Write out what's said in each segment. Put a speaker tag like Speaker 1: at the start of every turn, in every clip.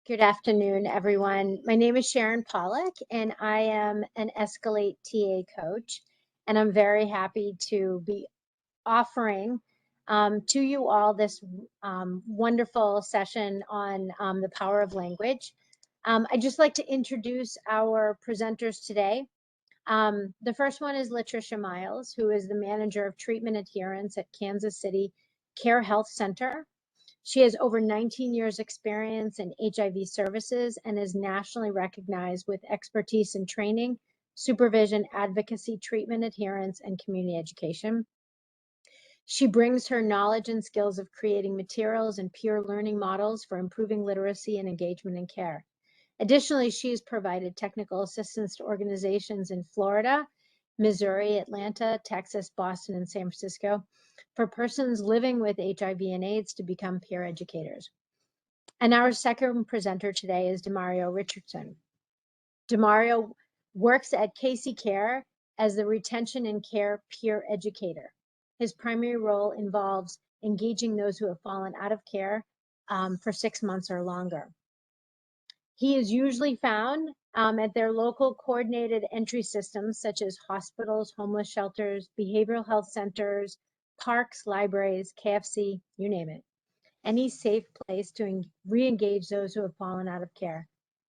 Speaker 1: Good afternoon, everyone. My name is Sharon Pollock, and I am an ESCALATE TA coach. And I'm very happy to be offering to you all this wonderful session on the power of language. I'd just like to introduce our presenters today. The first one is Latricia Miles, who is the manager of treatment adherence at Kansas City Care Health Center. She has over 19 years experience in HIV services and is nationally recognized with expertise in training, supervision, advocacy, treatment adherence, and community education. She brings her knowledge and skills of creating materials and peer learning models for improving literacy and engagement in care. Additionally, she's provided technical assistance to organizations in Florida, Missouri, Atlanta, Texas, Boston, and San Francisco for persons living with HIV and AIDS to become peer educators. And our second presenter today is Demario Richardson. Demario works at Casey Care as the retention and care peer educator. His primary role involves engaging those who have fallen out of care for 6 months or longer. He is usually found at their local coordinated entry systems, such as hospitals, homeless shelters, behavioral health centers, parks, libraries, KFC, you name it. Any safe place to re-engage those who have fallen out of care.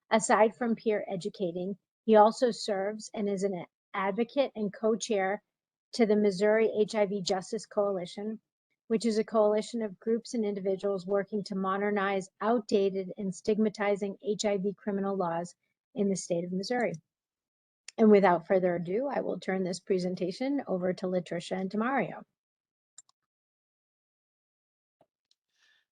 Speaker 1: Aside from peer educating, he also serves and is an advocate and co-chair to the Missouri HIV Justice Coalition, which is a coalition of groups and individuals working to modernize outdated and stigmatizing HIV criminal laws in the state of Missouri. And without further ado, I will turn this presentation over to Latricia and Demario.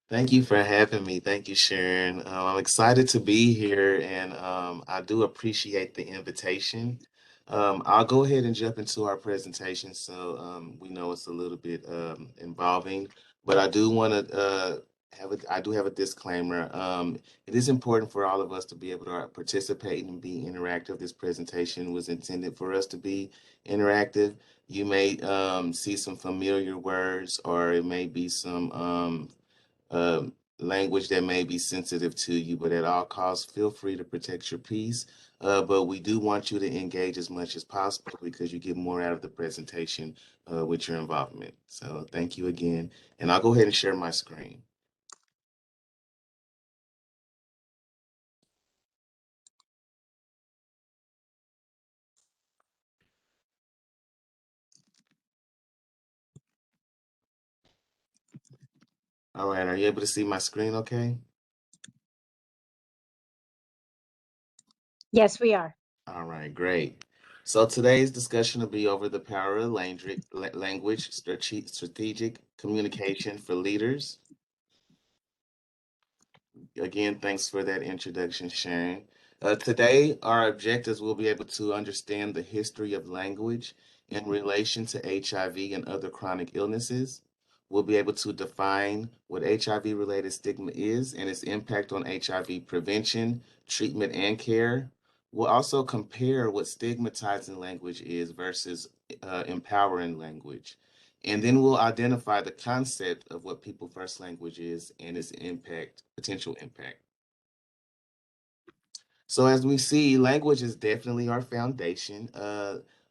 Speaker 2: Thank you for having me. Thank you, Sharon. I'm excited to be here, and I do appreciate the invitation. I'll go ahead and jump into our presentation so we know it's a little bit involving, but I do want to I do have a disclaimer. It is important for all of us to be able to participate and be interactive. This presentation was intended for us to be interactive. You may see some familiar words, or it may be some language that may be sensitive to you, but at all costs, feel free to protect your peace. But we do want you to engage as much as possible because you get more out of the presentation with your involvement. So thank you again. And I'll go ahead and share my screen. All right, are you able to see my screen okay?
Speaker 1: Yes, we are.
Speaker 2: All right, great. So today's discussion will be over the power of language, strategic communication for leaders. Again, thanks for that introduction, Sharon. Today, our objectives will be able to understand the history of language in relation to HIV and other chronic illnesses. We'll be able to define what HIV-related stigma is and its impact on HIV prevention, treatment, and care. We'll also compare what stigmatizing language is versus empowering language. And then we'll identify the concept of what people first language is and its impact, potential impact. So as we see, language is definitely our foundation.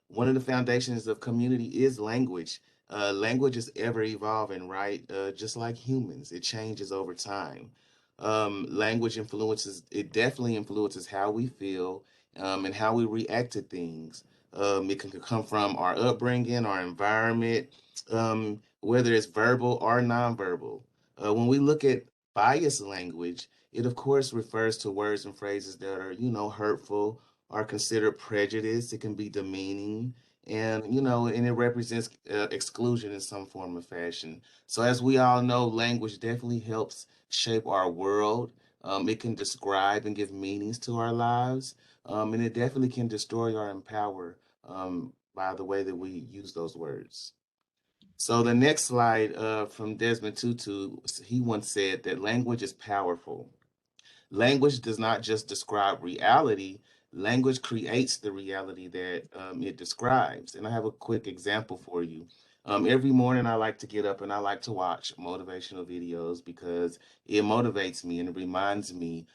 Speaker 2: One of the foundations of community is language. Language is ever evolving, right? Just like humans, it changes over time. Language it definitely influences how we feel and how we react to things. It can come from our upbringing, our environment, whether it's verbal or nonverbal. When we look at biased language, it of course refers to words and phrases that are, hurtful or considered prejudice. It can be demeaning and, and it represents exclusion in some form or fashion. So as we all know, language definitely helps shape our world. It can describe and give meanings to our lives. And it definitely can destroy or empower by the way that we use those words. So the next slide from Desmond Tutu, he once said that language is powerful. Language does not just describe reality, language creates the reality that it describes. And I have a quick example for you. Every morning I like to get up and I like to watch motivational videos because it motivates me and it reminds me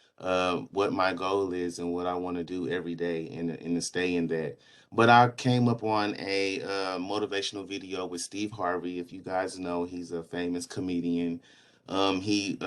Speaker 2: what my goal is and what I want to do every day and to stay in that. But I came up on a motivational video with Steve Harvey. If you guys know, he's a famous comedian. He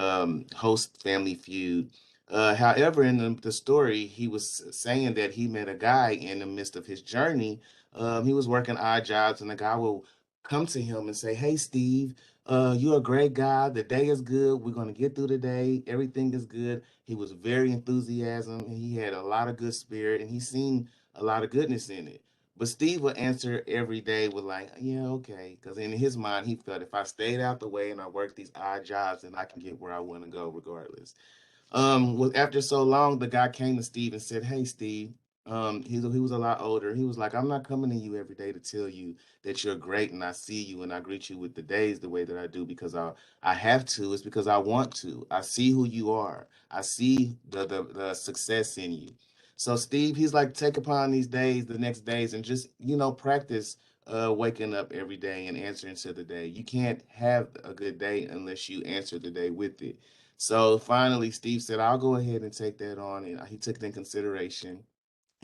Speaker 2: hosts Family Feud. However, in the story, he was saying that he met a guy in the midst of his journey. He was working odd jobs, and the guy will come to him and say, "Hey, Steve, you're a great guy. The day is good. We're going to get through the day. Everything is good." He was very enthusiasm, and he had a lot of good spirit, and he seen a lot of goodness in it. But Steve would answer every day with like, "Yeah, okay," because in his mind, he felt if I stayed out the way and I worked these odd jobs, then I can get where I want to go regardless. Was after so long, the guy came to Steve and said, "Hey, Steve." He was a lot older. He was like, "I'm not coming to you every day to tell you that you're great, and I see you and I greet you with the days the way that I do because I have to. It's because I want to. I see who you are. I see the success in you." So Steve, he's like, take upon these days, the next days, and just practice waking up every day and answering to the day. You can't have a good day unless you answer the day with it. So finally, Steve said, "I'll go ahead and take that on." And he took it in consideration.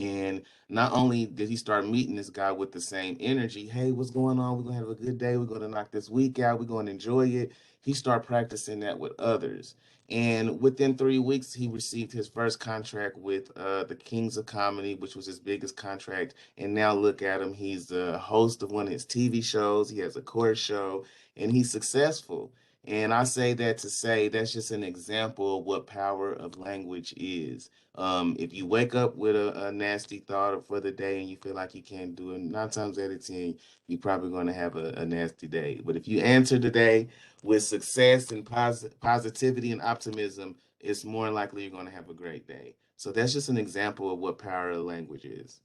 Speaker 2: And not only did he start meeting this guy with the same energy, "Hey, what's going on? We're gonna have a good day. We're gonna knock this week out. We're gonna enjoy it." He started practicing that with others. And within 3 weeks, he received his first contract with the Kings of Comedy, which was his biggest contract. And now look at him. He's the host of one of his TV shows. He has a court show, and he's successful. And I say that to say that's just an example of what power of language is. If you wake up with a nasty thought for the day and you feel like you can't do it, 9 times out of 10, you're probably going to have a nasty day. But if you answer the day with success and positivity and optimism, it's more likely you're going to have a great day. So that's just an example of what power of language is.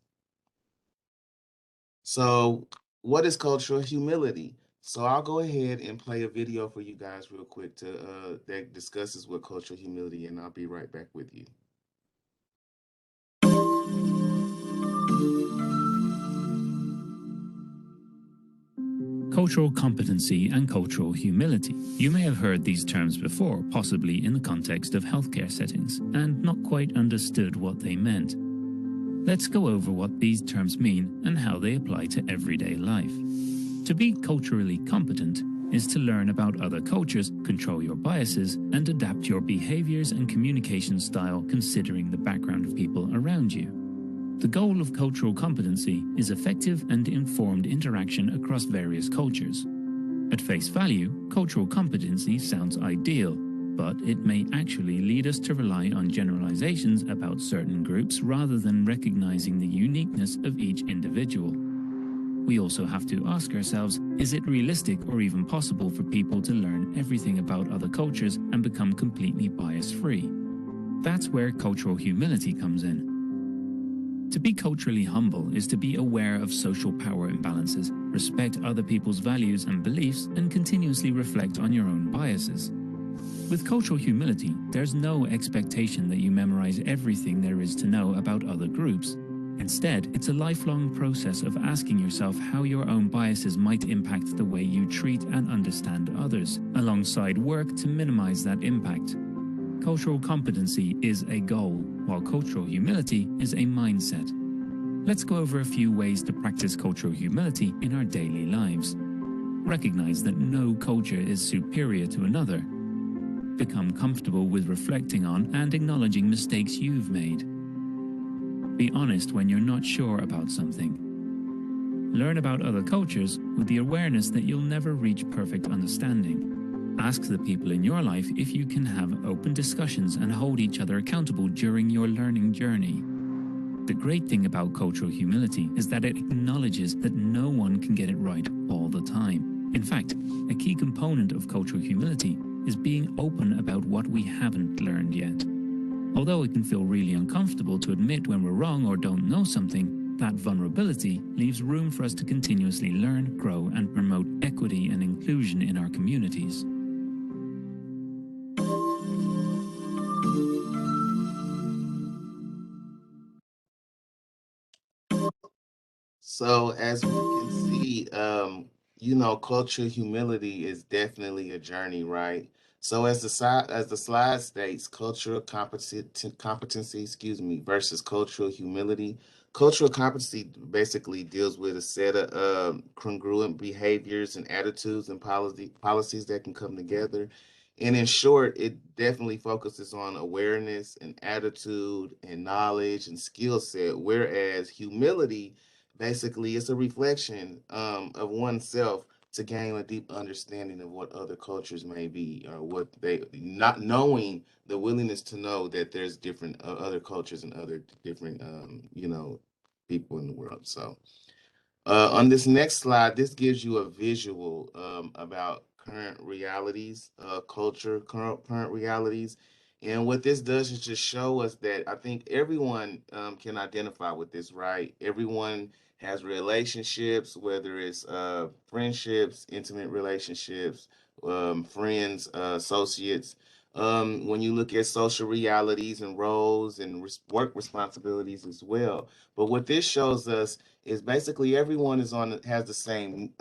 Speaker 2: So, what is cultural humility? So, I'll go ahead and play a video for you guys real quick to that discusses what cultural humility, and I'll be right back with you.
Speaker 3: Cultural competency and cultural humility. You may have heard these terms before, possibly in the context of healthcare settings, and not quite understood what they meant. Let's go over what these terms mean and how they apply to everyday life. To be culturally competent is to learn about other cultures, control your biases, and adapt your behaviors and communication style considering the background of people around you. The goal of cultural competency is effective and informed interaction across various cultures. At face value, cultural competency sounds ideal, but it may actually lead us to rely on generalizations about certain groups rather than recognizing the uniqueness of each individual. We also have to ask ourselves, is it realistic or even possible for people to learn everything about other cultures and become completely bias-free? That's where cultural humility comes in. To be culturally humble is to be aware of social power imbalances, respect other people's values and beliefs, and continuously reflect on your own biases. With cultural humility, there's no expectation that you memorize everything there is to know about other groups. Instead, it's a lifelong process of asking yourself how your own biases might impact the way you treat and understand others, alongside work to minimize that impact. Cultural competency is a goal, while cultural humility is a mindset. Let's go over a few ways to practice cultural humility in our daily lives. Recognize that no culture is superior to another. Become comfortable with reflecting on and acknowledging mistakes you've made. Be honest when you're not sure about something. Learn about other cultures with the awareness that you'll never reach perfect understanding. Ask the people in your life if you can have open discussions and hold each other accountable during your learning journey. The great thing about cultural humility is that it acknowledges that no one can get it right all the time. In fact, a key component of cultural humility is being open about what we haven't learned yet. Although it can feel really uncomfortable to admit when we're wrong or don't know something, that vulnerability leaves room for us to continuously learn, grow, and promote equity and inclusion in our communities.
Speaker 2: So as we can see, cultural humility is definitely a journey, right? So as the slide states, competency, excuse me, versus cultural humility. Cultural competency basically deals with a set of congruent behaviors and attitudes and policies that can come together. And in short, it definitely focuses on awareness and attitude and knowledge and skill set, whereas humility basically it's a reflection of oneself to gain a deep understanding of what other cultures may be or what they not knowing the willingness to know that there's different other cultures and other different people in the world. So on this next slide, this gives you a visual about current realities, culture, current realities. And what this does is just show us that I think everyone can identify with this, right? Everyone has relationships, whether it's friendships, intimate relationships, friends, associates. When you look at social realities and roles and work responsibilities as well. But what this shows us is basically everyone has the same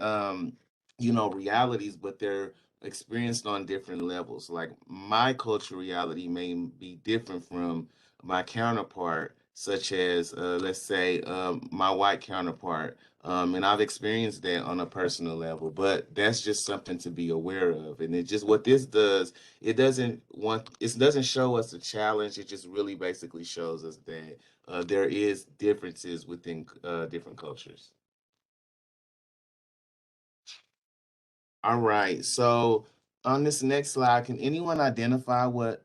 Speaker 2: realities, but they're experienced on different levels. Like my cultural reality may be different from my counterpart, such as let's say my white counterpart. And I've experienced that on a personal level, but that's just something to be aware of. And it just what this does, it doesn't show us a challenge. It just really basically shows us that there is differences within different cultures. All right. So on this next slide, can anyone identify what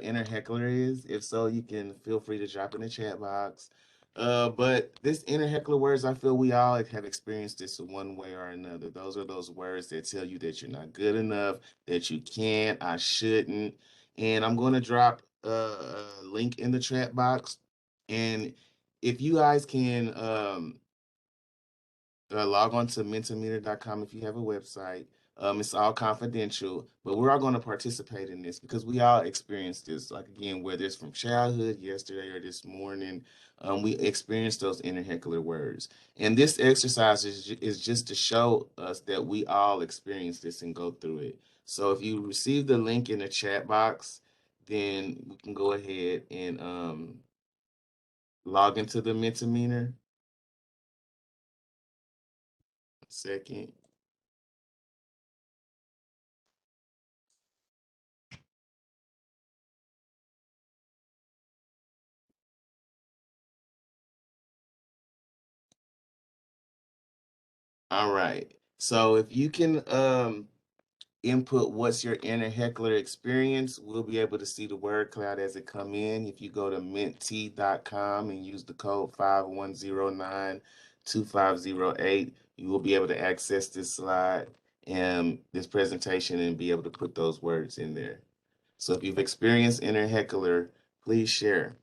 Speaker 2: inner heckler is? If so, you can feel free to drop in the chat box. But this inner heckler words, I feel we all have experienced this in one way or another. Those are those words that tell you that you're not good enough, that you can't, I shouldn't. And I'm going to drop a link in the chat box. And if you guys can log on to mentormeter.com if you have a website. It's all confidential, but we're all going to participate in this because we all experienced this. Like again, whether it's from childhood, yesterday, or this morning, we experienced those inner heckler words. And this exercise is just to show us that we all experience this and go through it. So if you receive the link in the chat box, then we can go ahead and log into the Mentimeter. Second. All right. So if you can input what's your inner heckler experience, we'll be able to see the word cloud as it come in. If you go to mintt.com and use the code 51092508, you will be able to access this slide and this presentation and be able to put those words in there. So if you've experienced inner heckler, please share.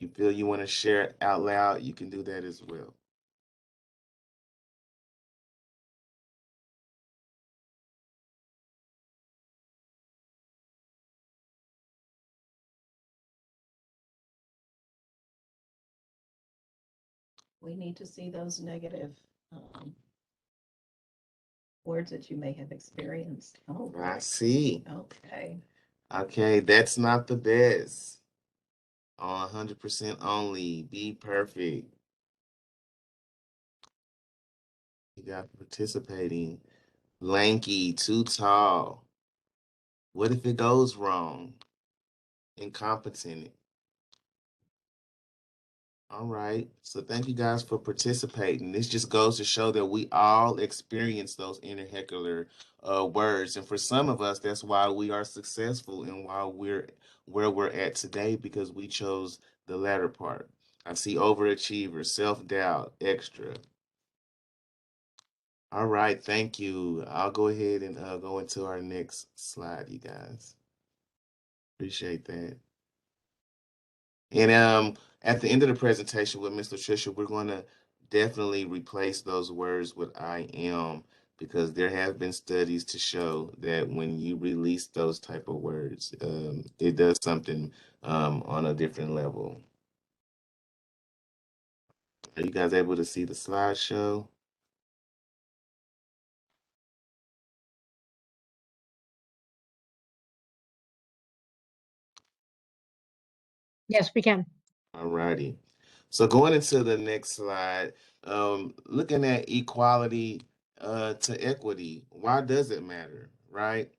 Speaker 2: If you feel you want to share it out loud, you can do that as well.
Speaker 4: We need to see those negative words that you may have experienced. Oh,
Speaker 2: I see.
Speaker 4: okay.
Speaker 2: Okay, that's not the best. 100% only. Be perfect. You got participating. Lanky, too tall. What if it goes wrong? Incompetent. All right. So thank you guys for participating. This just goes to show that we all experience those inner heckler words. And for some of us, that's why we are successful and why we're where we're at today because we chose the latter part. I see overachiever, self-doubt, extra. All right, thank you. I'll go ahead and go into our next slide, you guys. Appreciate that. And at the end of the presentation with Mr. Trisha, we're going to definitely replace those words with I am because there have been studies to show that when you release those type of words, it does something on a different level. Are you guys able to see the slideshow?
Speaker 1: Yes, we can.
Speaker 2: All righty. So going into the next slide, looking at equality to equity, why does it matter, right?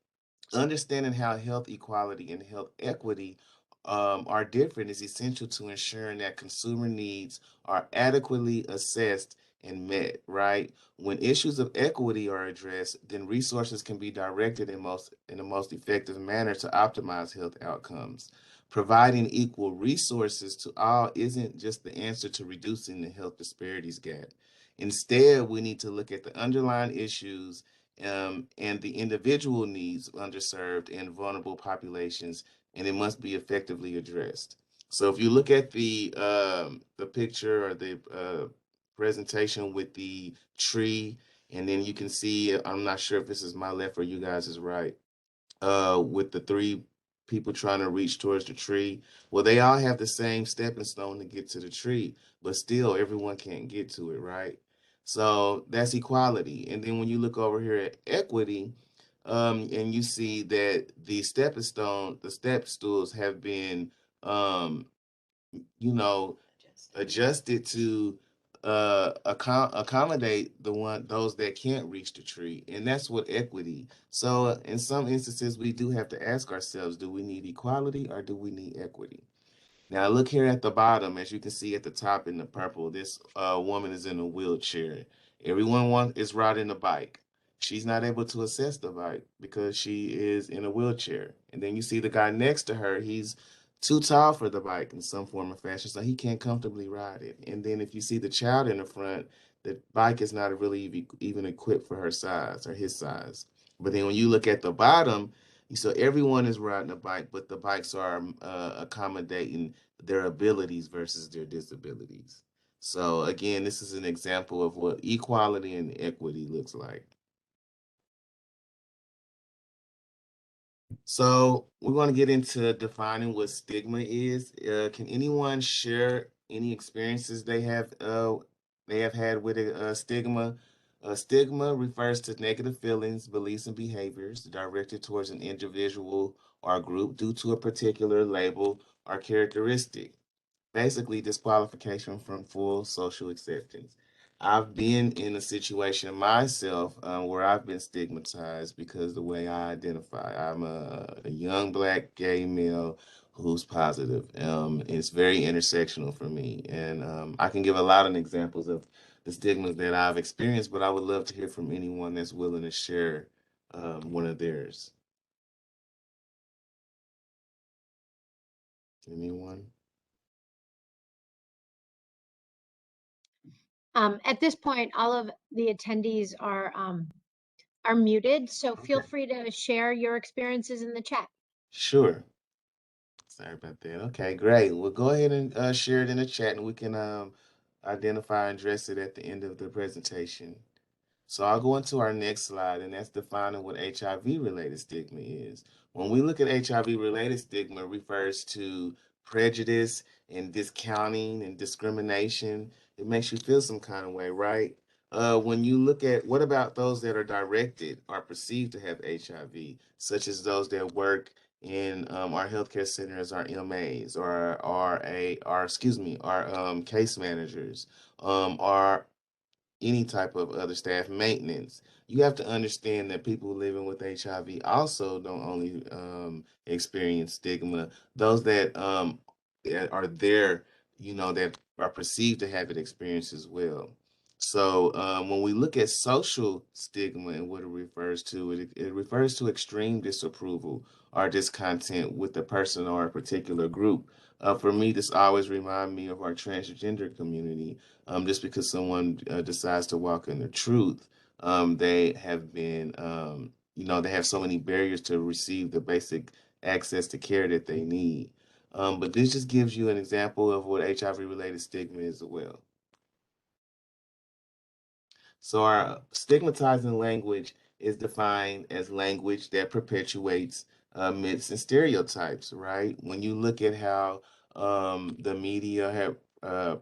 Speaker 2: Understanding how health equality and health equity are different is essential to ensuring that consumer needs are adequately assessed and met, right? When issues of equity are addressed, then resources can be directed in the most effective manner to optimize health outcomes. Providing equal resources to all isn't just the answer to reducing the health disparities gap. Instead, we need to look at the underlying issues and the individual needs of underserved and vulnerable populations, and it must be effectively addressed. So if you look at the picture or the presentation with the tree, and then you can see, I'm not sure if this is my left or you guys is right, with the three people trying to reach towards the tree. Well, they all have the same stepping stone to get to the tree, but still everyone can't get to it, right? So that's equality. And then when you look over here at equity, and you see that the step stools have been, um, you know, adjusted to accommodate those that can't reach the tree, and that's what equity. So in some instances, we do have to ask ourselves: do we need equality or do we need equity? Now look here at the bottom, as you can see at the top in the purple, this woman is in a wheelchair. Is riding a bike. She's not able to access the bike because she is in a wheelchair. And then you see the guy next to her, he's too tall for the bike in some form or fashion, so he can't comfortably ride it. And then if you see the child in the front, the bike is not really even equipped for her size or his size. But then when you look at the bottom, so everyone is riding a bike, but the bikes are accommodating their abilities versus their disabilities. So again, this is an example of what equality and equity looks like. So we're going to get into defining what stigma is. Can anyone share any experiences they have had with a stigma? Stigma refers to negative feelings, beliefs, and behaviors directed towards an individual or group due to a particular label or characteristic. Basically disqualification from full social acceptance. I've been in a situation myself where I've been stigmatized because the way I identify. I'm a young black gay male who's positive. It's very intersectional for me, and I can give a lot of examples of the stigmas that I've experienced, but I would love to hear from anyone that's willing to share one of theirs. Anyone?
Speaker 1: At this point, all of the attendees are muted, so feel
Speaker 2: Okay.
Speaker 1: free to share your experiences in the chat.
Speaker 2: Sure. Sorry about that. Okay, great. Well, go ahead and share it in the chat, and we can identify and address it at the end of the presentation. So I'll go into our next slide, and that's defining what HIV-related stigma is. When we look at HIV-related stigma, it refers to prejudice and discounting and discrimination. It makes you feel some kind of way, right? When you look at what about those that are directed or perceived to have HIV, such as those that work in our healthcare centers, our MAs, our case managers, our any type of other staff maintenance. You have to understand that people living with HIV also don't only experience stigma. Those that are there, that are perceived to have it experience as well. So when we look at social stigma and what it refers to, it refers to extreme disapproval or discontent with a person or a particular group. For me, this always reminds me of our transgender community. Just because someone decides to walk in the truth, they have been, they have so many barriers to receive the basic access to care that they need. But this just gives you an example of what HIV-related stigma is as well. So our stigmatizing language is defined as language that perpetuates myths and stereotypes, right? When you look at how the media have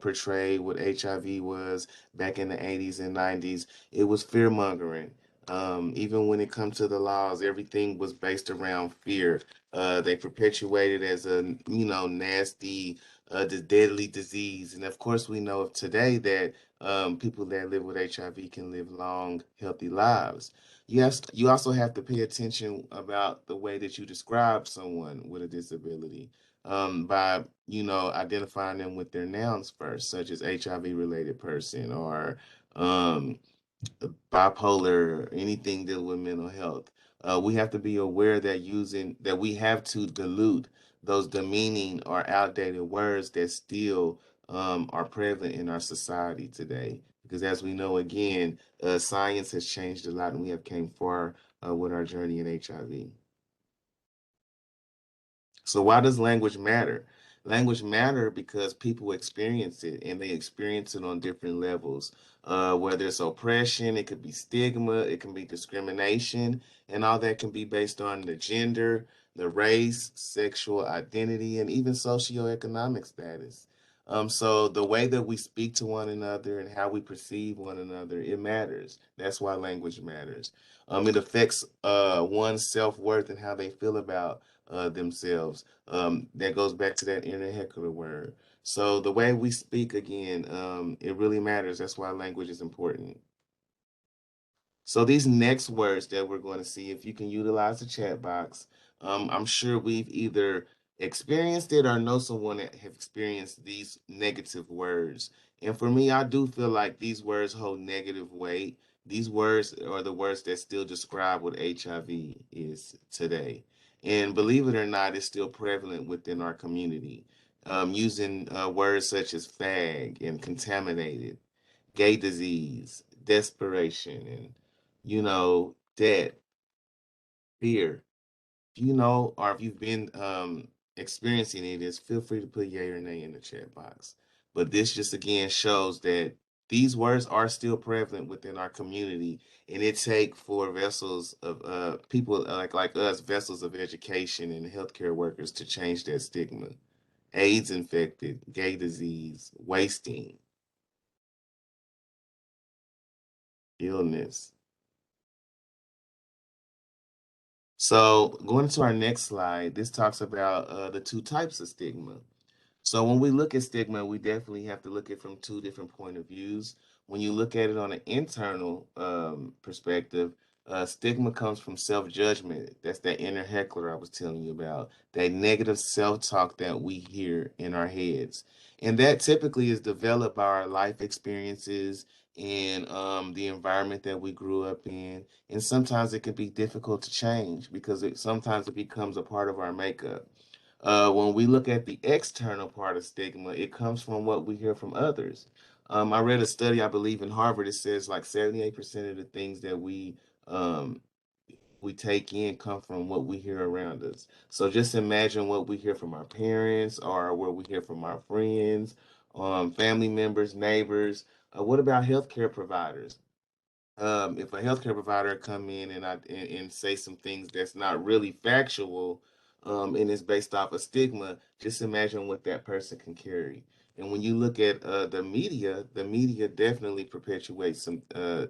Speaker 2: portrayed what HIV was back in the 80s and 90s, it was fear mongering. Even when it comes to the laws, everything was based around fear. They perpetuated as a, nasty, deadly disease. And of course, we know of today that people that live with HIV can live long, healthy lives. Yes, you also have to pay attention about the way that you describe someone with a disability, by, identifying them with their nouns first, such as HIV related person, or um, bipolar, anything dealing with mental health. We have to be aware that we have to dilute those demeaning or outdated words that still are prevalent in our society today. Because as we know, again, science has changed a lot, and we have came far with our journey in HIV. So why does language matter? Language matter because people experience it, and they experience it on different levels. Whether it's oppression, it could be stigma, it can be discrimination, and all that can be based on the gender, the race, sexual identity, and even socioeconomic status. So the way that we speak to one another and how we perceive one another, it matters. That's why language matters. It affects one's self-worth and how they feel about themselves. That goes back to that inner heckler word. So the way we speak, again, it really matters. That's why language is important. So these next words that we're going to see, if you can utilize the chat box, I'm sure we've either experienced it or know someone that have experienced these negative words. And for me, I do feel like these words hold negative weight. These words are the words that still describe what HIV is today. And believe it or not, it's still prevalent within our community. Using words such as fag and contaminated, gay disease, desperation, and debt, fear. If you know, or if you've been experiencing it, is feel free to put yay or nay in the chat box. But this just again shows that these words are still prevalent within our community, and it take for vessels of people like us, vessels of education and healthcare workers to change that stigma. AIDS infected, gay disease, wasting, illness. So going to our next slide, this talks about the two types of stigma. So when we look at stigma, we definitely have to look at it from two different point of views. When you look at it on an internal perspective, stigma comes from self-judgment. That's that inner heckler I was telling you about, that negative self-talk that we hear in our heads. And that typically is developed by our life experiences and the environment that we grew up in. And sometimes it can be difficult to change because sometimes it becomes a part of our makeup. When we look at the external part of stigma, it comes from what we hear from others. I read a study, I believe in Harvard, it says like 78% of the things that um, we take in come from what we hear around us. So just imagine what we hear from our parents or what we hear from our friends, family members, neighbors. What about healthcare providers? If a healthcare provider come in and say some things that's not really factual, and it's based off a stigma, just imagine what that person can carry. And when you look at the media definitely perpetuates some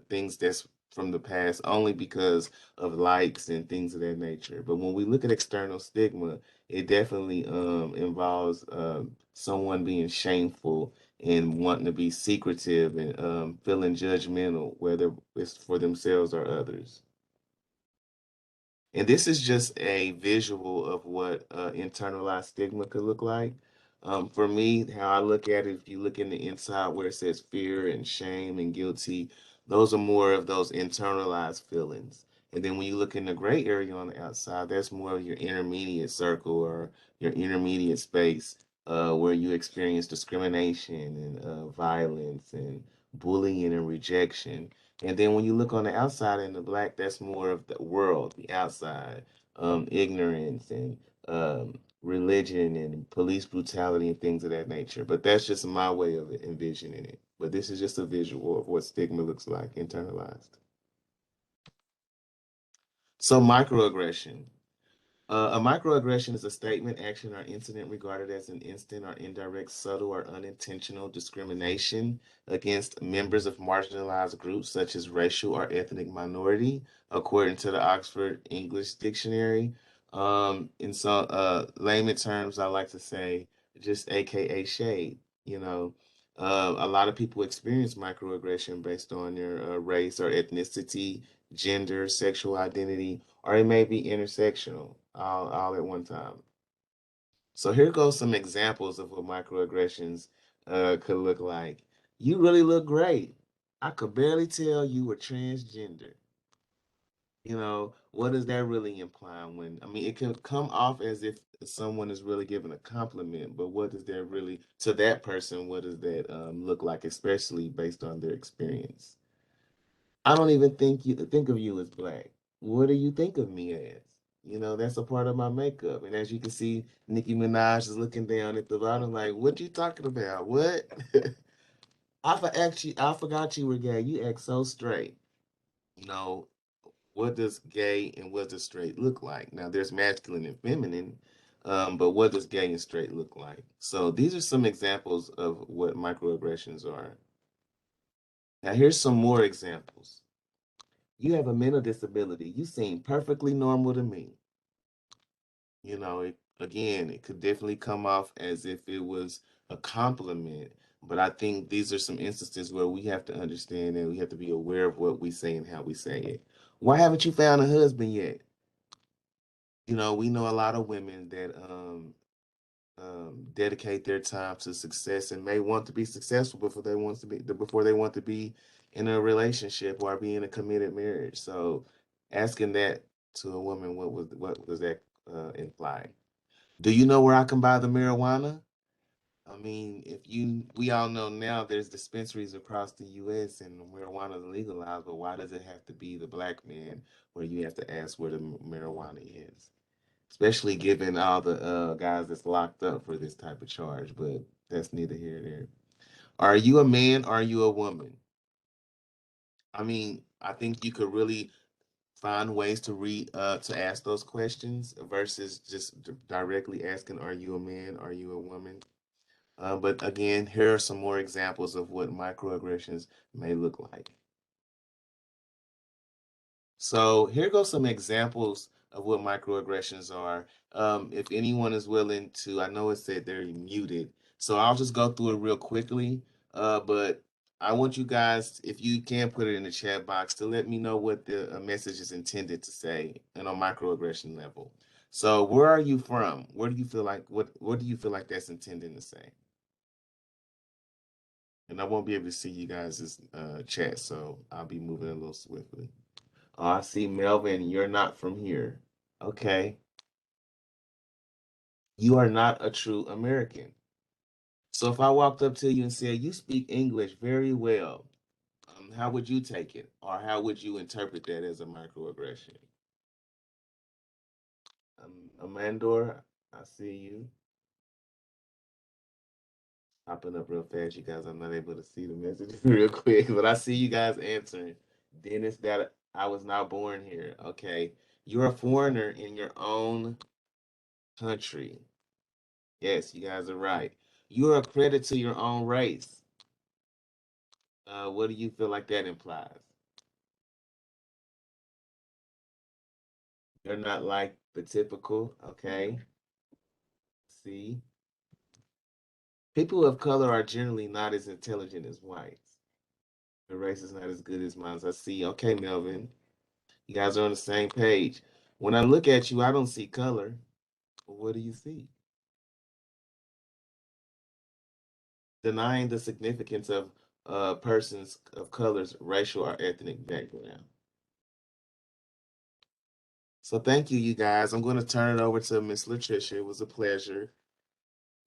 Speaker 2: things that's from the past only because of likes and things of that nature. But when we look at external stigma, it definitely involves someone being shameful and wanting to be secretive and feeling judgmental, whether it's for themselves or others. And this is just a visual of what internalized stigma could look like. For me, how I look at it, if you look in the inside where it says fear and shame and guilty, those are more of those internalized feelings. And then when you look in the gray area on the outside, that's more of your intermediate circle or your intermediate space where you experience discrimination and violence and bullying and rejection. And then when you look on the outside in the black, that's more of the world, the outside, ignorance and religion and police brutality and things of that nature. But that's just my way of envisioning it. But this is just a visual of what stigma looks like internalized. So microaggression. A microaggression is a statement, action, or incident regarded as an instant or indirect, subtle, or unintentional discrimination against members of marginalized groups such as racial or ethnic minority, according to the Oxford English Dictionary. In some layman terms, I like to say just AKA shade. You know, a lot of people experience microaggression based on their race or ethnicity, gender, sexual identity, or it may be intersectional all at one time. So here goes some examples of what microaggressions could look like. You really look great. I could barely tell you were transgender. You know, what does that really imply when, I mean, it can come off as if someone is really giving a compliment, but what does that really, to that person, what does that look like, especially based on their experience? I don't even think of you as black. What do you think of me as? You know, that's a part of my makeup. And as you can see, Nicki Minaj is looking down at the bottom like, what you talking about? What? I forgot you were gay. You act so straight. You know, what does gay and what does straight look like? Now, there's masculine and feminine, but what does gay and straight look like? So these are some examples of what microaggressions are. Now, here's some more examples. You have a mental disability. You seem perfectly normal to me. You know, again, it could definitely come off as if it was a compliment, but I think these are some instances where we have to understand and we have to be aware of what we say and how we say it. Why haven't you found a husband yet? You know, we know a lot of women that dedicate their time to success and may want to be successful before they want to be in a relationship or be in a committed marriage. So asking that to a woman, what does that imply? Do you know where I can buy the marijuana? I mean, we all know now there's dispensaries across the U.S. and marijuana is legalized, but why does it have to be the black man where you have to ask where the marijuana is? Especially given all the guys that's locked up for this type of charge, but that's neither here nor there. Are you a man? Are you a woman? I mean, I think you could really find ways to ask those questions versus just directly asking, "Are you a man? Are you a woman?" But again, here are some more examples of what microaggressions may look like. So here goes some examples of what microaggressions are. If anyone is willing to, I know it said they're muted, so I'll just go through it real quickly. But I want you guys, if you can put it in the chat box, to let me know what the message is intended to say on a microaggression level. So where are you from? Where do you feel like what do you feel like that's intended to say? And I won't be able to see you guys' chat, so I'll be moving a little swiftly. Oh, I see Melvin, you're not from here. Okay. You are not a true American. So if I walked up to you and said, you speak English very well, how would you take it? Or how would you interpret that as a microaggression? Amandor, I see you. Popping up real fast, you guys. I'm not able to see the messages real quick, but I see you guys answering. Dennis, that I was not born here. Okay. You're a foreigner in your own country. Yes, you guys are right. You're a credit to your own race. What do you feel like that implies? You're not like the typical, okay? See? People of color are generally not as intelligent as whites. The race is not as good as mine. I see. Okay, Melvin. You guys are on the same page. When I look at you, I don't see color. What do you see? Denying the significance of persons of color's racial or ethnic background. So thank you, you guys. I'm going to turn it over to Miss Latricia. It was a pleasure.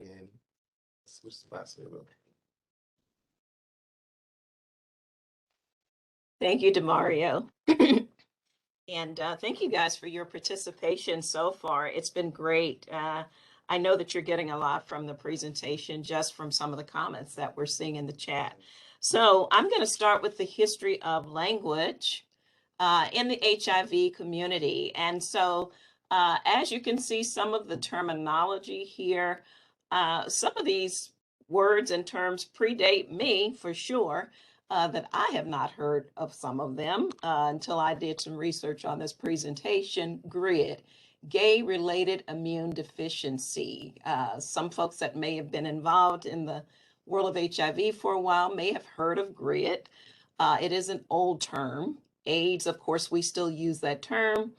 Speaker 2: And switch spots here.
Speaker 4: Thank you, Demario. And thank you guys for your participation so far. It's been great. I know that you're getting a lot from the presentation, just from some of the comments that we're seeing in the chat. So I'm going to start with the history of language in the HIV community. And so As you can see, some of the terminology here, some of these words and terms predate me for sure, that I have not heard of some of them until I did some research on this presentation. GRID, gay-related immune deficiency. Some folks that may have been involved in the world of HIV for a while may have heard of GRID. It is an old term. AIDS, of course, we still use that term.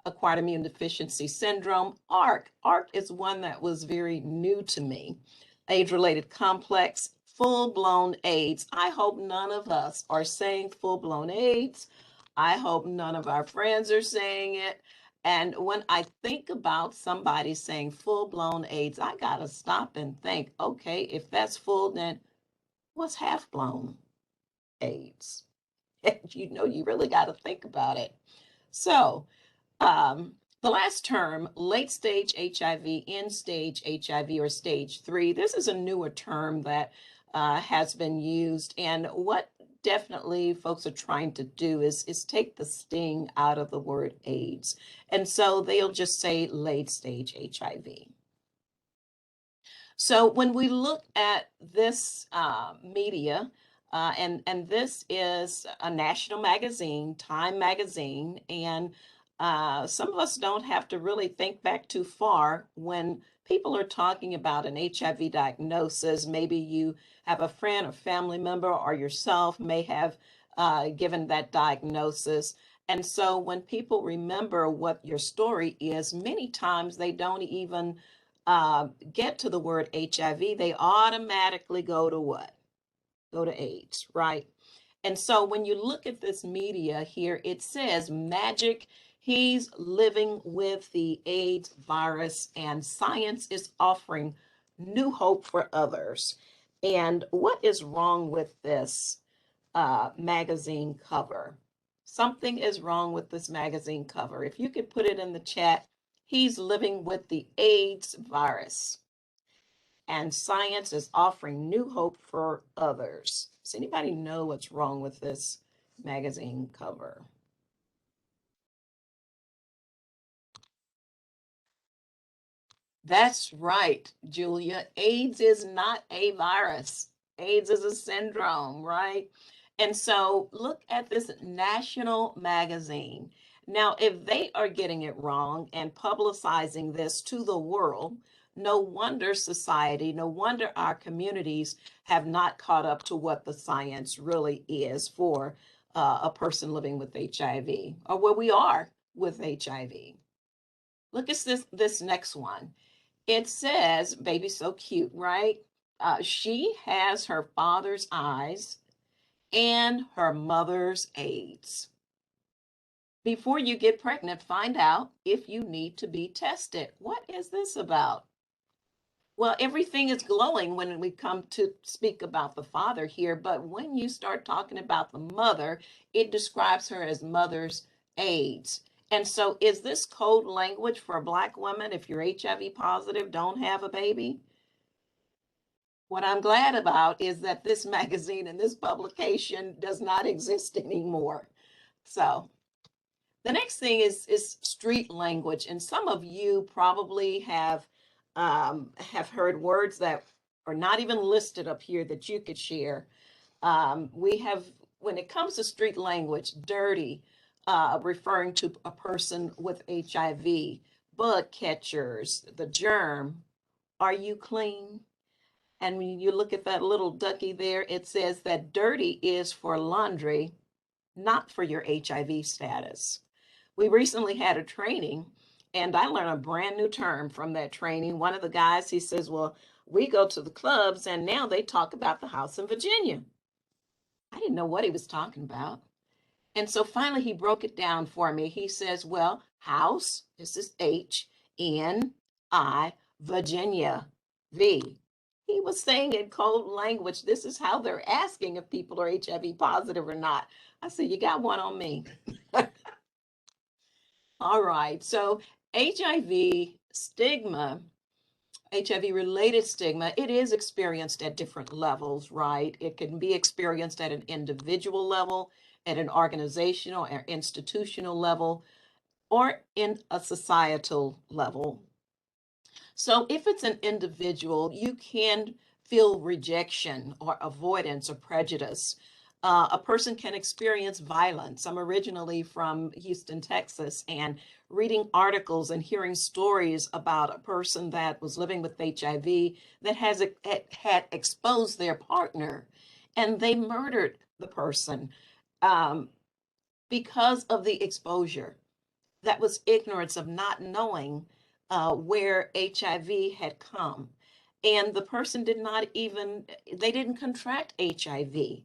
Speaker 4: Acquired immune deficiency syndrome. ARC is one that was very new to me. Age-related complex, full-blown AIDS. I hope none of us are saying full-blown AIDS. I hope none of our friends are saying it. And when I think about somebody saying full-blown AIDS, I gotta stop and think, okay, if that's full, then what's half-blown AIDS? You really got to think about it. So, the last term, late stage HIV, end stage HIV, or stage 3, this is a newer term that has been used. And what definitely folks are trying to do is take the sting out of the word AIDS. And so they'll just say late stage HIV. So when we look at this media, and this is a national magazine, Time magazine, and some of us don't have to really think back too far when people are talking about an HIV diagnosis. Maybe you have a friend or family member or yourself may have given that diagnosis. And so when people remember what your story is, many times they don't even get to the word HIV. They automatically go to what? Go to AIDS, right? And so when you look at this media here, it says Magic, he's living with the AIDS virus, and science is offering new hope for others. And what is wrong with this magazine cover? Something is wrong with this magazine cover. If you could put it in the chat, he's living with the AIDS virus, and science is offering new hope for others. Does anybody know what's wrong with this magazine cover? That's right, Julia. AIDS is not a virus. AIDS is a syndrome, right? And so look at this national magazine. Now, if they are getting it wrong and publicizing this to the world, no wonder society, no wonder our communities have not caught up to what the science really is for a person living with HIV, or where we are with HIV. Look at this next one. It says, baby, so cute, right? She has her father's eyes and her mother's AIDS. Before you get pregnant, find out if you need to be tested. What is this about? Well, everything is glowing when we come to speak about the father here, but when you start talking about the mother, it describes her as mother's AIDS. And so is this code language for Black women? If you're HIV positive, don't have a baby? What I'm glad about is that this magazine and this publication does not exist anymore. So the next thing is street language. And some of you probably have heard words that are not even listed up here that you could share. We have, when it comes to street language, dirty, referring to a person with HIV, bug catchers, the germ, are you clean? And when you look at that little ducky there, it says that dirty is for laundry, not for your HIV status. We recently had a training, and I learned a brand new term from that training. One of the guys, he says, well, we go to the clubs and now they talk about the house in Virginia. I didn't know what he was talking about. And so finally he broke it down for me. He says, well, house, this is H-N-I, Virginia, V. He was saying in code language, this is how they're asking if people are HIV positive or not. I said, you got one on me. All right, so HIV stigma, HIV-related stigma, it is experienced at different levels, right? It can be experienced at an individual level, at an organizational or institutional level. or in a societal level. So if it's an individual, you can feel rejection or avoidance or prejudice. A person can experience violence. I'm originally from Houston, Texas, and reading articles and hearing stories about a person that was living with HIV that had exposed their partner, and they murdered the person um, because of the exposure. That was ignorance of not knowing where HIV had come. And the person did not even, they didn't contract HIV.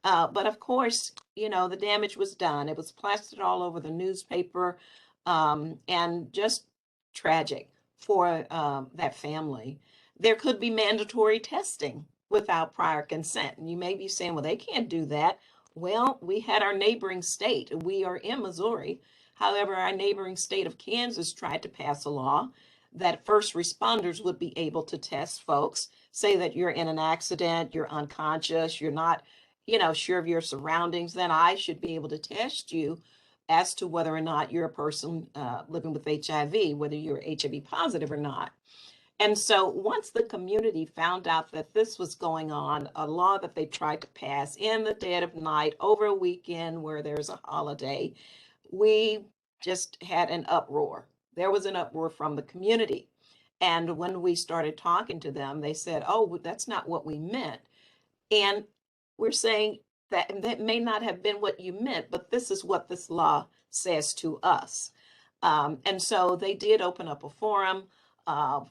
Speaker 4: But of course, you know, the damage was done. It was plastered all over the newspaper, and just tragic for that family. There could be mandatory testing without prior consent. And you may be saying, well, they can't do that. Well, we had our neighboring state. We are in Missouri. However, our neighboring state of Kansas tried to pass a law that first responders would be able to test folks, say that you're in an accident, you're unconscious, you're not, you know, sure of your surroundings, then I should be able to test you as to whether or not you're a person living with HIV, whether you're HIV positive or not. And so once the community found out that this was going on, a law that they tried to pass in the dead of night over a weekend where there's a holiday, we just had an uproar. There was an uproar from the community. And when we started talking to them, they said, oh, that's not what we meant. And we're saying that that may not have been what you meant, but this is what this law says to us. And so they did open up a forum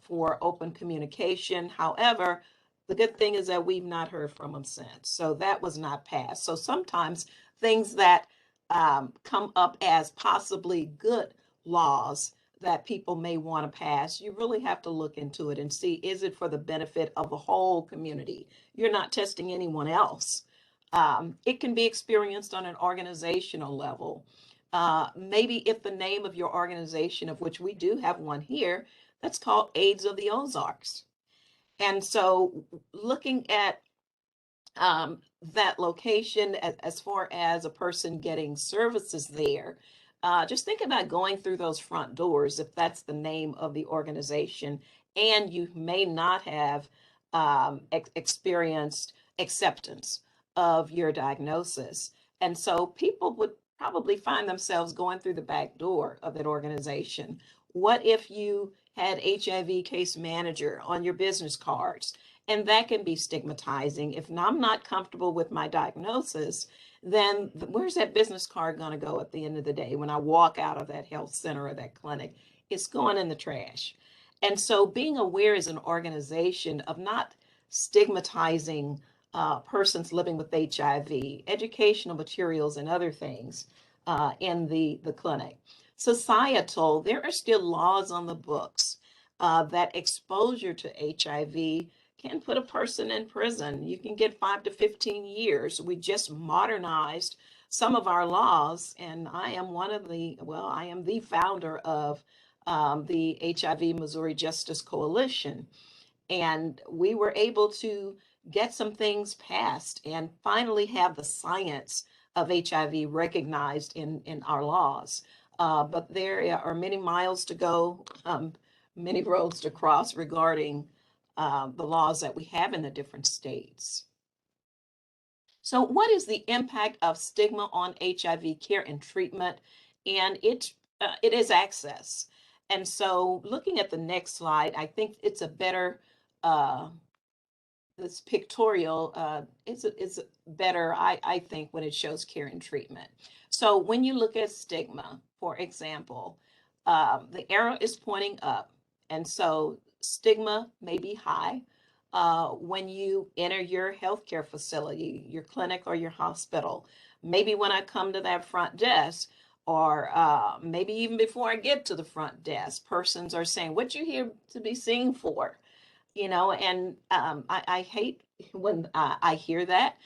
Speaker 4: for open communication. However, the good thing is that we've not heard from them since. So that was not passed. So sometimes things that come up as possibly good laws that people may want to pass, you really have to look into it and see, is it for the benefit of the whole community? You're not testing anyone else. It can be experienced on an organizational level. Maybe if the name of your organization, of which we do have one here, that's called AIDS of the Ozarks. And so looking at that location as far as a person getting services there, just think about going through those front doors if that's the name of the organization, and you may not have experienced acceptance of your diagnosis. And so people would probably find themselves going through the back door of that organization. What if you had HIV case manager on your business cards? And that can be stigmatizing. If I'm not comfortable with my diagnosis, then where's that business card going to go at the end of the day when I walk out of that health center or that clinic? It's going in the trash. And so being aware as an organization of not stigmatizing persons living with HIV, educational materials and other things in the clinic. Societal, there are still laws on the books that exposure to HIV can put a person in prison. You can get 5 to 15 years. We just modernized some of our laws, and I am I am the founder of the HIV Missouri Justice Coalition. And we were able to get some things passed and finally have the science of HIV recognized in our laws. But there are many miles to go, many roads to cross regarding the laws that we have in the different states. So what is the impact of stigma on HIV care and treatment? And it is access. And so looking at the next slide, I think it's a better, this pictorial is better, I think, when it shows care and treatment. So when you look at stigma, for example, the arrow is pointing up. And so stigma may be high when you enter your healthcare facility, your clinic or your hospital. Maybe when I come to that front desk, or maybe even before I get to the front desk, persons are saying, what you here to be seen for? You know, and I hate when I hear that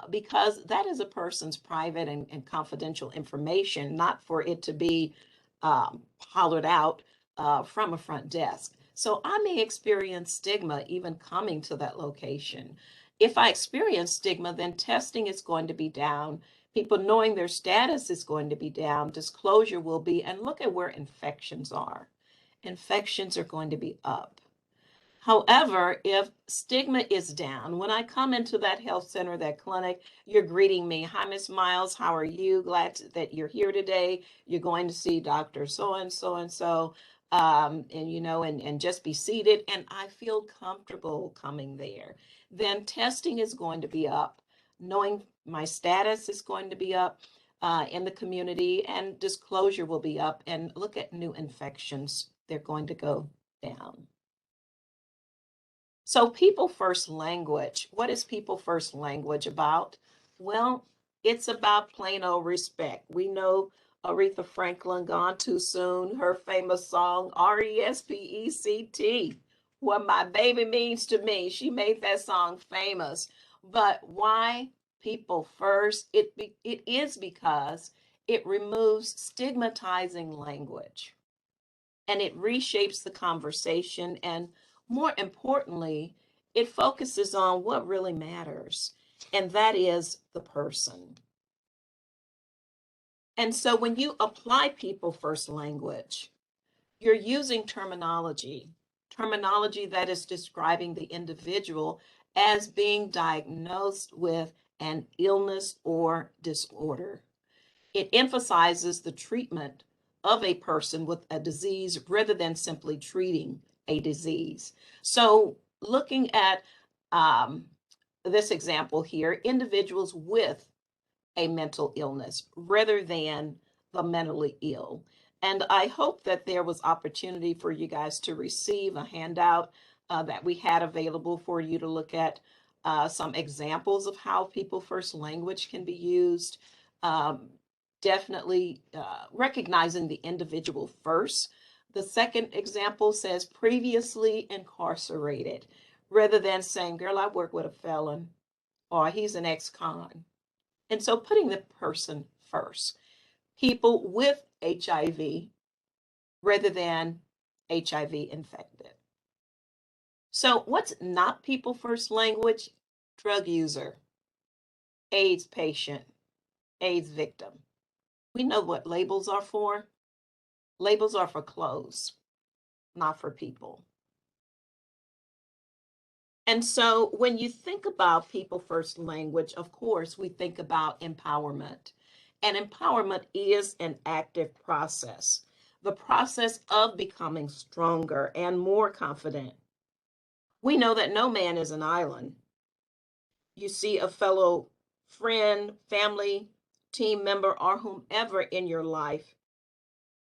Speaker 4: because that is a person's private and confidential information, not for it to be hollered out from a front desk. So I may experience stigma even coming to that location. If I experience stigma, then testing is going to be down. People knowing their status is going to be down. Disclosure will be, and look at where infections are. Infections are going to be up. However, if stigma is down, when I come into that health center, that clinic, you're greeting me. Hi, Miss Miles. How are you? Glad that you're here today. You're going to see Dr. So and so and so. And you know, and just be seated. And I feel comfortable coming there. Then testing is going to be up. Knowing my status is going to be up in the community, and disclosure will be up. And look at new infections. They're going to go down. So people first language, what is people first language about? Well, it's about plain old respect. We know Aretha Franklin, Gone Too Soon, her famous song, RESPECT, What My Baby Means to Me. She made that song famous. But why people first? It is because it removes stigmatizing language and it reshapes the conversation. And more importantly, it focuses on what really matters, and that is the person. And so when you apply people first language, you're using terminology that is describing the individual as being diagnosed with an illness or disorder. It emphasizes the treatment of a person with a disease rather than simply treating a disease. So looking at this example here, individuals with a mental illness rather than the mentally ill. And I hope that there was opportunity for you guys to receive a handout that we had available for you to look at some examples of how people first language can be used. Definitely recognizing the individual first. The second example says previously incarcerated, rather than saying, girl, I work with a felon, or he's an ex-con. And so putting the person first. People with HIV rather than HIV infected. So what's not people first language? Drug user, AIDS patient, AIDS victim. We know what labels are for. Labels are for clothes, not for people. And so when you think about people first language, of course, we think about empowerment. And empowerment is an active process, the process of becoming stronger and more confident. We know that no man is an island. You see a fellow friend, family, team member, or whomever in your life,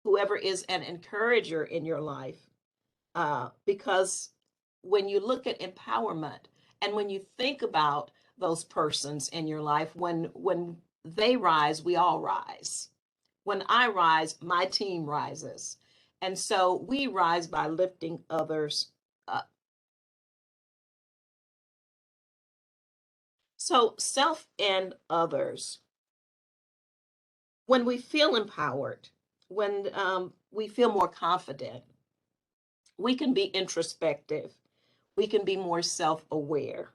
Speaker 4: whoever is an encourager in your life, because when you look at empowerment and when you think about those persons in your life, when they rise, we all rise. When I rise, my team rises. And so we rise by lifting others up. So self and others. When we feel empowered, when we feel more confident, we can be introspective. We can be more self-aware.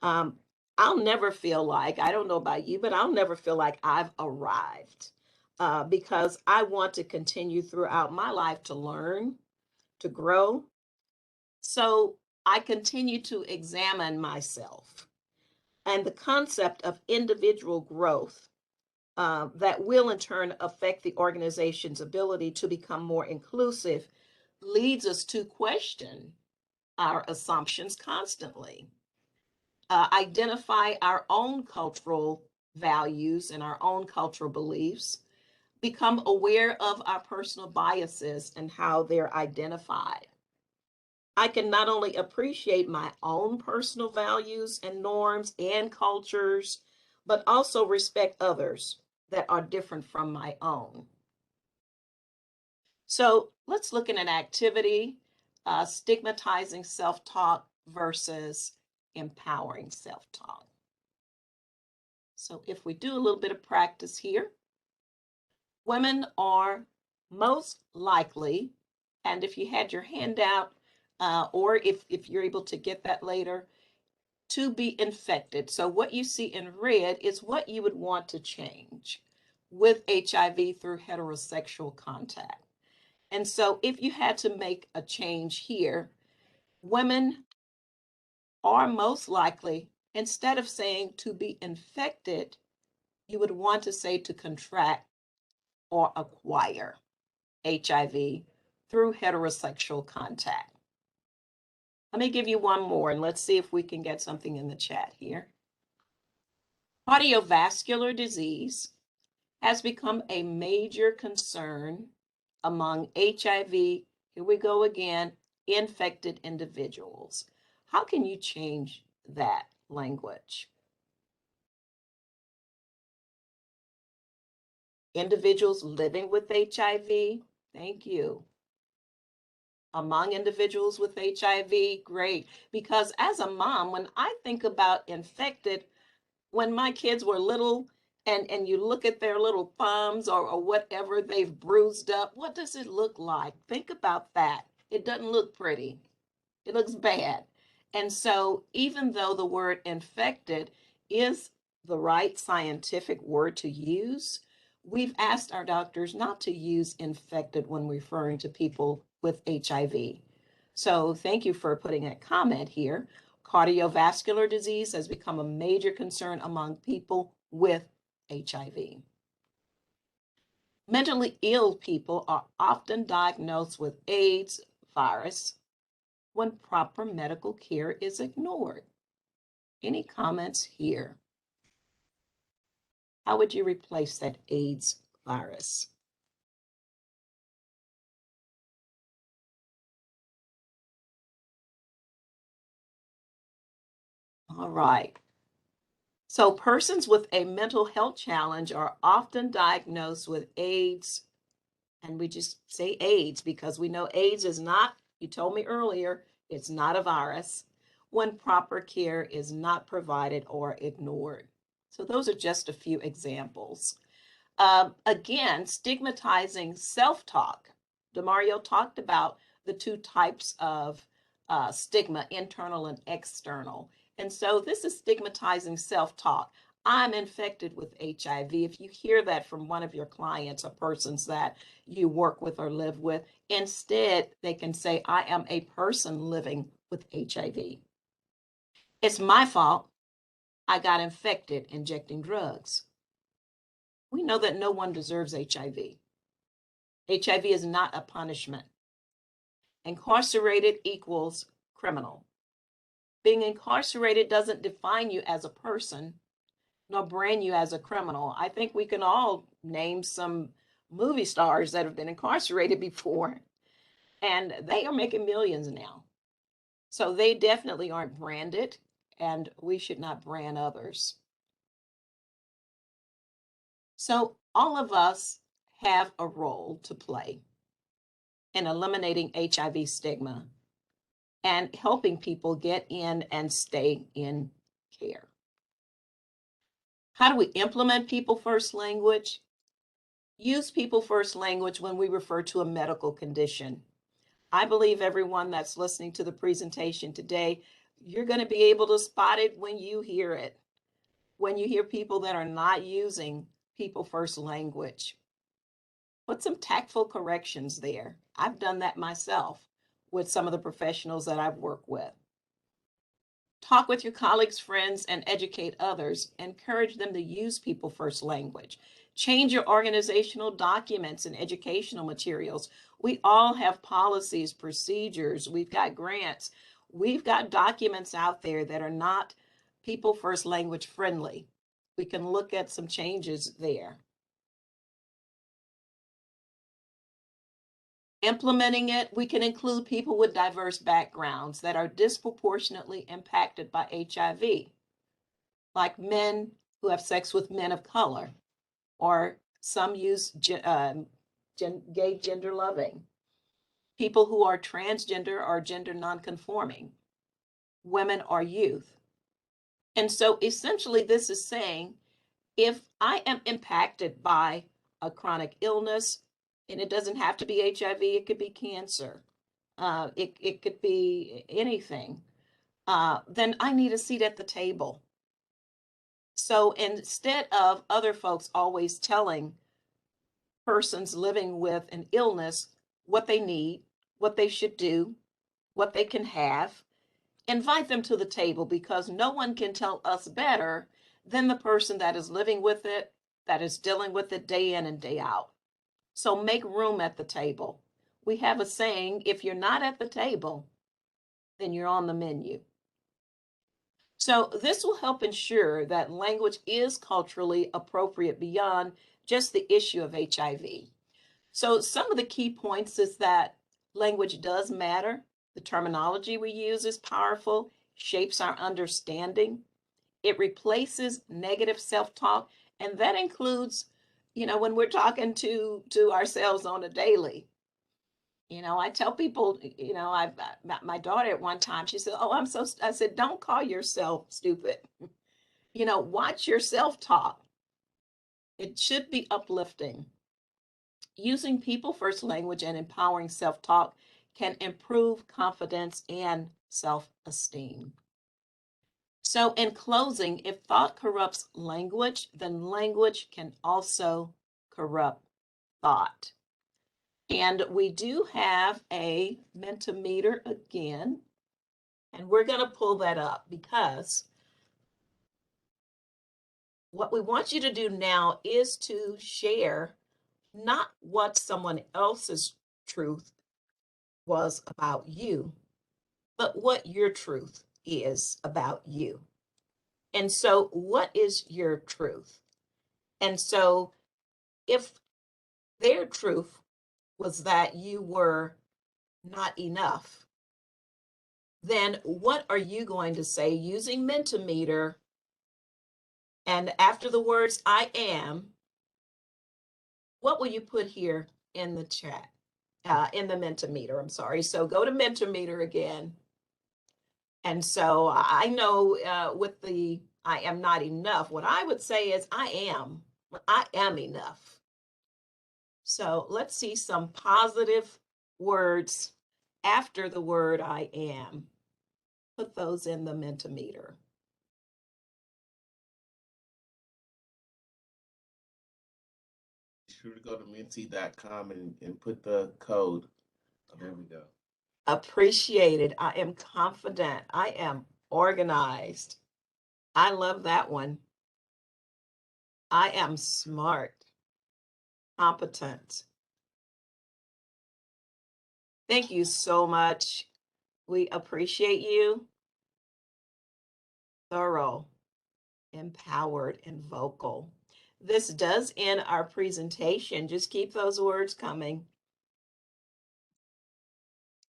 Speaker 4: Um, I'll never feel like, I don't know about you, but I'll never feel like I've arrived because I want to continue throughout my life to learn, to grow. So I continue to examine myself and the concept of individual growth that will in turn affect the organization's ability to become more inclusive leads us to question our assumptions constantly. Identify our own cultural values and our own cultural beliefs, become aware of our personal biases and how they're identified. I can not only appreciate my own personal values and norms and cultures, but also respect others that are different from my own. So let's look at an activity, stigmatizing self-talk versus empowering self-talk. So if we do a little bit of practice here, women are most likely, and if you had your handout, or if you're able to get that later, to be infected. So what you see in red is what you would want to change with HIV through heterosexual contact. And so if you had to make a change here, women are most likely, instead of saying to be infected, you would want to say to contract or acquire HIV through heterosexual contact. Let me give you one more and let's see if we can get something in the chat here. Cardiovascular disease has become a major concern among HIV, here we go again, infected individuals. How can you change that language? Individuals living with HIV, thank you. Among individuals with HIV, great. Because as a mom, when I think about infected, when my kids were little and you look at their little thumbs or whatever they've bruised up, what does it look like? Think about that. It doesn't look pretty. It looks bad. And so even though the word infected is the right scientific word to use, we've asked our doctors not to use infected when referring to people with HIV. So thank you for putting a comment here. Cardiovascular disease has become a major concern among people with HIV. Mentally ill people are often diagnosed with AIDS virus when proper medical care is ignored. Any comments here? How would you replace that AIDS virus? All right. So persons with a mental health challenge are often diagnosed with AIDS, and we just say AIDS because we know AIDS is not, you told me earlier, it's not a virus, when proper care is not provided or ignored. So those are just a few examples. Again, stigmatizing self-talk. DeMario talked about the two types of stigma, internal and external. And so this is stigmatizing self-talk. I'm infected with HIV. If you hear that from one of your clients or persons that you work with or live with, instead they can say, I am a person living with HIV. It's my fault. I got infected injecting drugs. We know that no one deserves HIV. HIV is not a punishment. Incarcerated equals criminal. Being incarcerated doesn't define you as a person, nor brand you as a criminal. I think we can all name some movie stars that have been incarcerated before, and they are making millions now. So they definitely aren't branded, and we should not brand others. So all of us have a role to play in eliminating HIV stigma and helping people get in and stay in care. How do we implement people first language? Use people first language when we refer to a medical condition. I believe everyone that's listening to the presentation today, you're going to be able to spot it when you hear it. When you hear people that are not using people first language. Put some tactful corrections there. I've done that myself with some of the professionals that I've worked with. Talk with your colleagues, friends, and educate others. Encourage them to use people first language. Change your organizational documents and educational materials. We all have policies, procedures. We've got grants. We've got documents out there that are not people first language friendly. We can look at some changes there. Implementing it, we can include people with diverse backgrounds that are disproportionately impacted by HIV, like men who have sex with men of color, or some use gay gender loving, people who are transgender or gender nonconforming, women or youth. And so essentially this is saying, if I am impacted by a chronic illness, and it doesn't have to be HIV, it could be cancer. It could be anything. then I need a seat at the table. So instead of other folks always telling persons living with an illness what they need, what they should do, what they can have, invite them to the table, because no one can tell us better than the person that is living with it, that is dealing with it day in and day out. So make room at the table. We have a saying, if you're not at the table, then you're on the menu. So this will help ensure that language is culturally appropriate beyond just the issue of HIV. So some of the key points is that language does matter. The terminology we use is powerful, shapes our understanding. It replaces negative self-talk, and that includes, when we're talking to ourselves on a daily. I tell people, I've my daughter at one time, she said, "Oh, I said, don't call yourself stupid. Watch yourself talk. It should be uplifting." Using people first language and empowering self talk can improve confidence and self esteem. So, in closing, if thought corrupts language, then language can also corrupt thought. And we do have a Mentimeter again, and we're going to pull that up because what we want you to do now is to share not what someone else's truth was about you, but what your truth is about you. And so, what is your truth? And so, if their truth was that you were not enough, then what are you going to say using Mentimeter? And after the words I am, what will you put here in the chat? In the Mentimeter, I'm sorry. So go to Mentimeter again. And so I know with the I am not enough, what I would say is I am enough. So let's see some positive words after the word I am. Put those in the Mentimeter.
Speaker 2: Be sure to go to menti.com and put the code. Oh, there we go.
Speaker 4: Appreciated. I am confident. I am organized. I love that one. I am smart, competent. Thank you so much. We appreciate you. Thorough, empowered, and vocal. This does end our presentation. Just keep those words coming.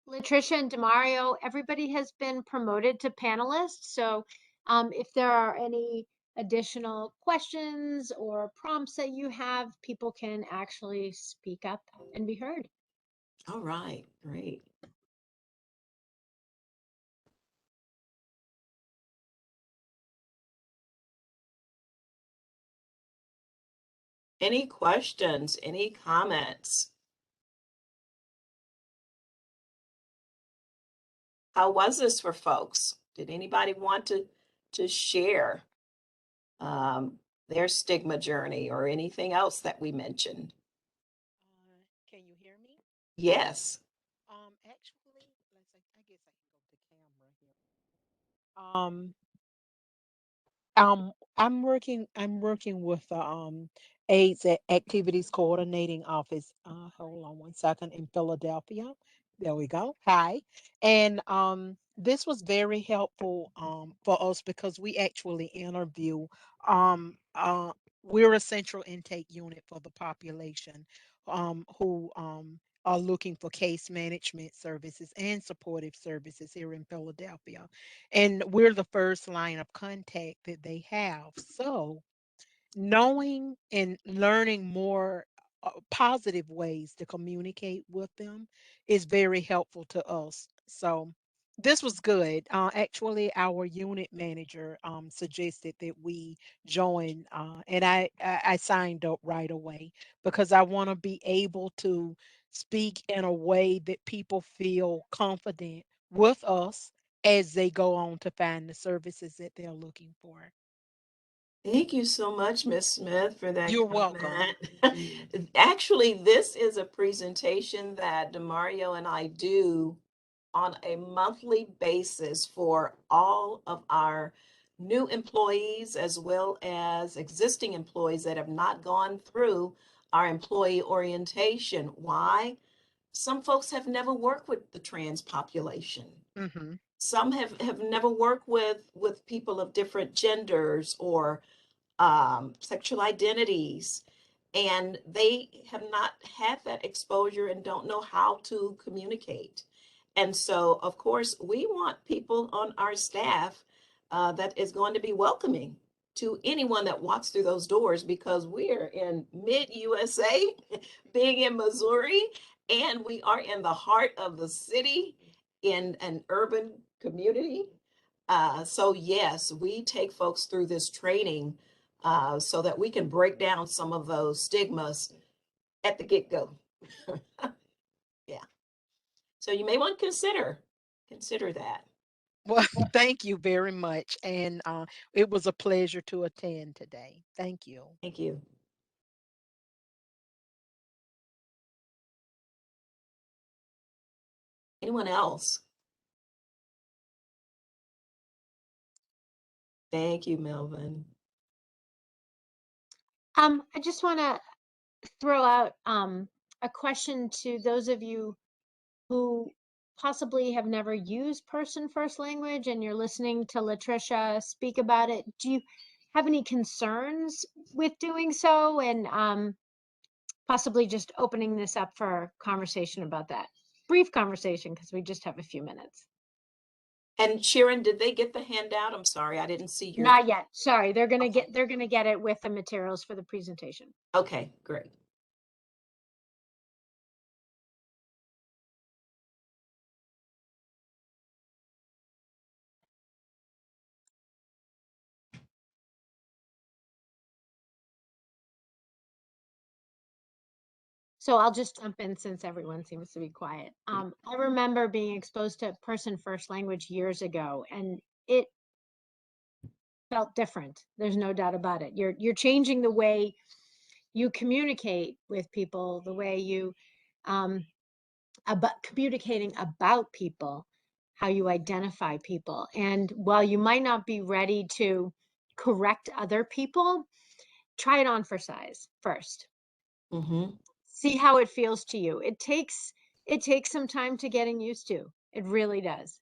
Speaker 1: Latricia and Demario, everybody has been promoted to panelists. So if there are any additional questions or prompts that you have, people can actually speak up and be heard.
Speaker 4: All right, great. Any questions, any comments? How was this for folks? Did anybody want to share their stigma journey or anything else that we mentioned?
Speaker 5: Can you hear me?
Speaker 4: Yes.
Speaker 5: Actually, I guess I can go to camera here. I'm working with the AIDS Activities Coordinating Office. Hold on one second, in Philadelphia. There we go. Hi. And this was very helpful for us because we actually interview um uh we're a central intake unit for the population who are looking for case management services and supportive services here in Philadelphia, and we're the first line of contact that they have. So, knowing and learning more positive ways to communicate with them is very helpful to us. So, this was good. Actually, our unit manager suggested that we join, and I signed up right away because I want to be able to speak in a way that people feel confident with us as they go on to find the services that they're looking for.
Speaker 4: Thank you so much, Miss Smith, for that
Speaker 5: You're welcome.
Speaker 4: comment. Actually, this is a presentation that Demario and I do on a monthly basis for all of our new employees as well as existing employees that have not gone through our employee orientation. Why? Some folks have never worked with the trans population.
Speaker 5: Hmm.
Speaker 4: Some have never worked with people of different genders or sexual identities, and they have not had that exposure and don't know how to communicate. And so, of course, we want people on our staff that is going to be welcoming to anyone that walks through those doors because we're in mid USA, being in Missouri, and we are in the heart of the city in an urban community. So, yes, we take folks through this training so that we can break down some of those stigmas at the get-go. Yeah. So you may want to consider that.
Speaker 5: Well, thank you very much. And it was a pleasure to attend today. Thank you.
Speaker 4: Thank you. Anyone else? Thank you, Melvin.
Speaker 1: I just want to throw out a question to those of you who possibly have never used person first language and you're listening to Latricia speak about it. Do you have any concerns with doing so? And possibly just opening this up for conversation about that. Brief conversation because we just have a few minutes.
Speaker 4: And Sharon, did they get the handout? I'm sorry, I didn't see your.
Speaker 1: Not yet. Sorry, they're gonna
Speaker 4: Okay.
Speaker 1: get it with the materials for the presentation.
Speaker 4: Okay, great.
Speaker 1: So I'll just jump in since everyone seems to be quiet. I remember being exposed to person first language years ago, and it felt different. There's no doubt about it. You're changing the way you communicate with people, the way you about communicating about people, how you identify people. And while you might not be ready to correct other people, try it on for size first.
Speaker 4: Mm-hmm.
Speaker 1: See how it feels to you. It takes some time to getting used to. It really does.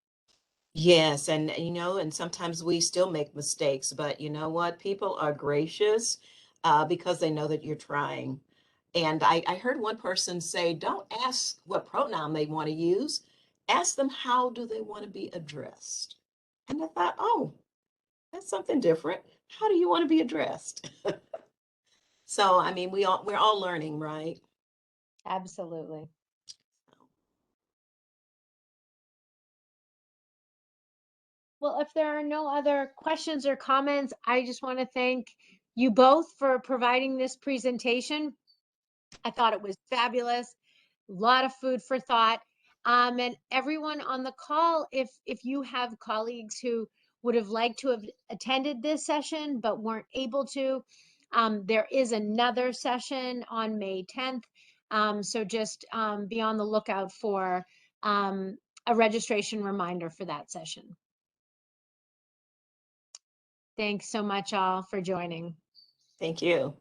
Speaker 4: Yes, and and sometimes we still make mistakes, but you know what? People are gracious because they know that you're trying. And I heard one person say, don't ask what pronoun they want to use. Ask them how do they want to be addressed. And I thought, oh, that's something different. How do you want to be addressed? So, I mean, we're all learning, right?
Speaker 1: Absolutely. Well, if there are no other questions or comments, I just want to thank you both for providing this presentation. I thought it was fabulous. A lot of food for thought. And everyone on the call, if you have colleagues who would have liked to have attended this session but weren't able to, there is another session on May 10th. So just be on the lookout for a registration reminder for that session. Thanks so much all for joining.
Speaker 4: Thank you.